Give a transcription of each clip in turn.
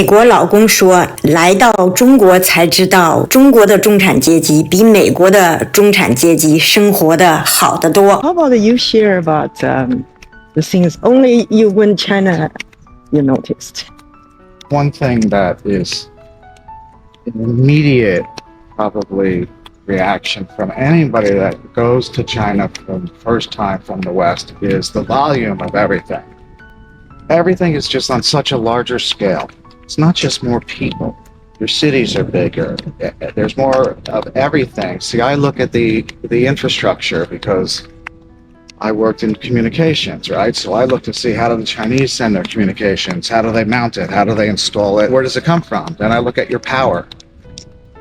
美国老公说，来到中国才知道，中国的中产阶级比美国的中产阶级生活的好得多。How about you share about the things only you went China you noticed? One thing that is an immediate, probably, reaction from anybody that goes to China for the first time from the West is the volume of everything. Everything is just on such a larger scale. It's not just more people. Your cities are bigger. There's more of everything. See, I look at the infrastructure because I worked in communications, right? So I look to see, how do the Chinese send their communications? How do they mount it? How do they install it? Where does it come from? Then I look at your power.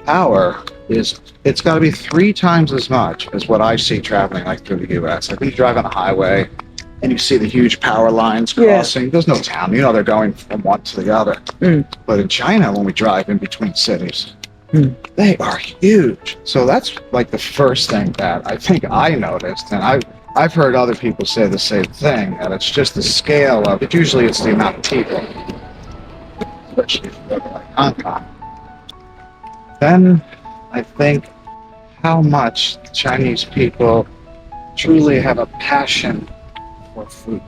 Power it's got to be 3 times as much as what I see traveling like through the U.S. Like when you drive on a highway and you see the huge power lines crossing, yeah. There's no town. You know they're going from one to the other. But in China, when we drive in between cities, they are huge. So that's like the first thing that I think I noticed. And I've heard other people say the same thing, and it's just the scale of it. Usually it's the amount of people, especially if you go to like Hong Kong. Then I think how much Chinese people truly have a passion for food.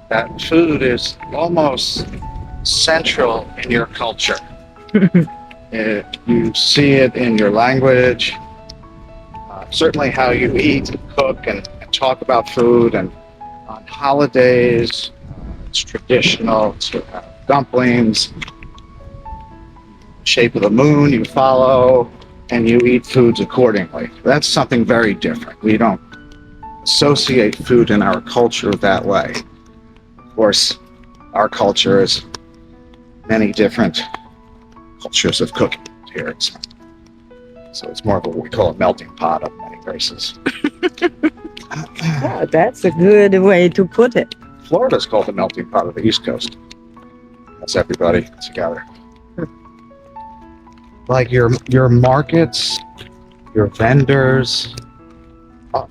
That food is almost central in your culture. You see it in your language, certainly how you eat and cook and talk about food, and on holidays, it's traditional to have dumplings, shape of the moon you follow, and you eat foods accordingly. That's something very different. We don't associate food in our culture that way. Of course, our culture is many different cultures of cooking here. So it's more of what we call a melting pot of many races. Yeah, that's a good way to put it. Florida's called the melting pot of the East Coast. That's everybody together. Like your markets, your vendors,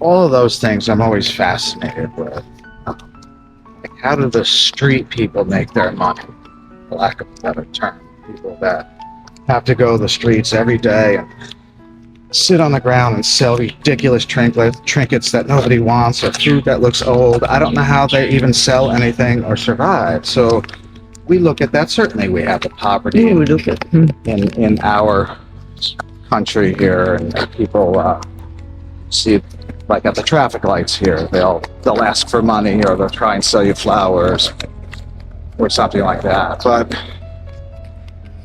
all of those things I'm always fascinated with. Like, how do the street people make their money, for lack of a better term? People that have to go to the streets every day and sit on the ground and sell ridiculous trinkets that nobody wants, or food that looks old. I don't know how they even sell anything or survive. So we look at that. Certainly we have the poverty in our country here, and people see, like at the traffic lights here, they'll ask for money, or they'll try and sell you flowers or something like that. But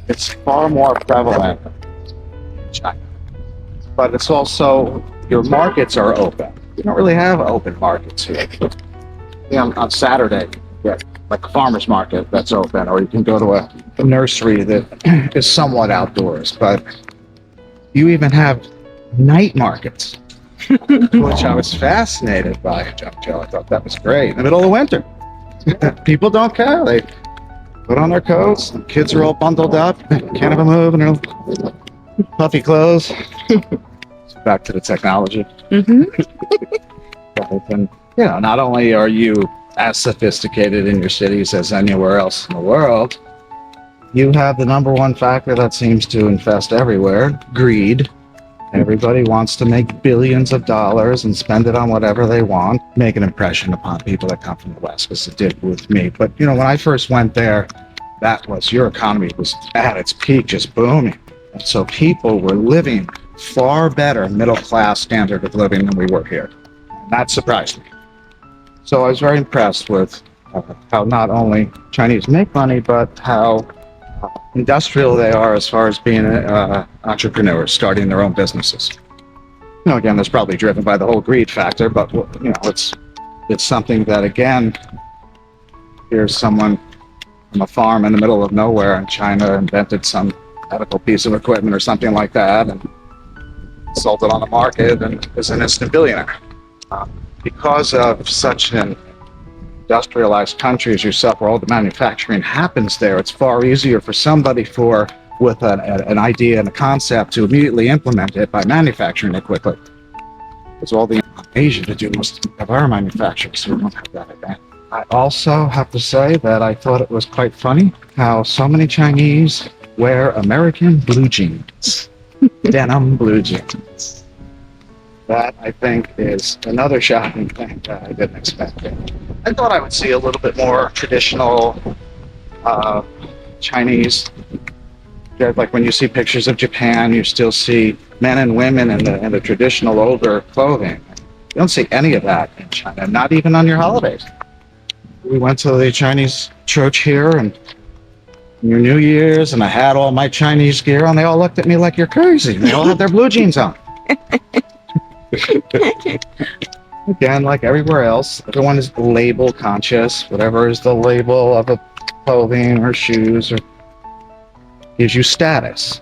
it's far more prevalent in China. But it's also, your markets are open. You don't really have open markets here. On Saturday, you get like a farmer's market that's open, or you can go to a nursery that is somewhat outdoors. But you even have night markets, which I was fascinated by, Joe. I thought that was great. In the middle of winter, people don't care. They put on their coats, and kids are all bundled up, can't even move, and they're puffy clothes. Back to the technology. And, not only are you as sophisticated in your cities as anywhere else in the world, you have the number one factor that seems to infest everywhere: greed. Everybody wants to make billions of dollars and spend it on whatever they want, make an impression upon people that come from the West, because it did with me. But when I first went there, your economy was at its peak, just booming. And so people were living far better middle class standard of living than we were here. And that surprised me. So I was very impressed with how not only Chinese make money, but how industrial they are as far as being entrepreneurs, starting their own businesses. Again, that's probably driven by the whole greed factor, but it's something that, again, here's someone from a farm in the middle of nowhere in China invented some medical piece of equipment or something like that, and sold it on the market, and is an instant billionaire. Because of such an industrialized country as yourself, where all the manufacturing happens there, it's far easier for somebody with an idea and a concept to immediately implement it by manufacturing it quickly. There's all the Asia to do most of our manufacturing, so we don't have that advantage. I also have to say that I thought it was quite funny how so many Chinese wear American blue jeans, denim blue jeans. That, I think, is another shocking thing that I didn't expect. I thought I would see a little bit more traditional Chinese. Like when you see pictures of Japan, you still see men and women in the traditional older clothing. You don't see any of that in China, not even on your holidays. We went to the Chinese church here and New Year's, and I had all my Chinese gear on. They all looked at me like you're crazy. They all had their blue jeans on. Again, like everywhere else, everyone is label conscious. Whatever is the label of a clothing or shoes or gives you status.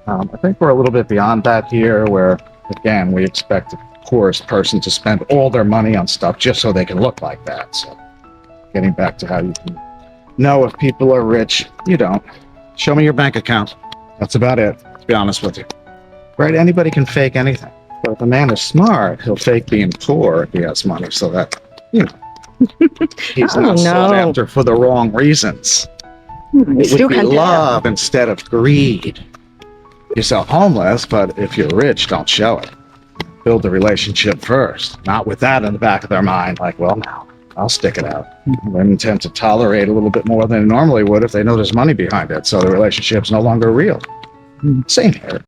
I think we're a little bit beyond that here, where again we expect the poorest person to spend all their money on stuff just so they can look like that. So getting back to how you can know if people are rich, you don't. Show me your bank account. That's about it, to be honest with you. Right? Anybody can fake anything. But if a man is smart, he'll fake being poor if he has money, so that, you know, he's not sought after for the wrong reasons. It would be love instead of greed. Yourself homeless, but if you're rich, don't show it. Build the relationship first, not with that in the back of their mind, like, well, now I'll stick it out. Women tend to tolerate a little bit more than they normally would if they know there's money behind it, so the relationship's no longer real. Same here.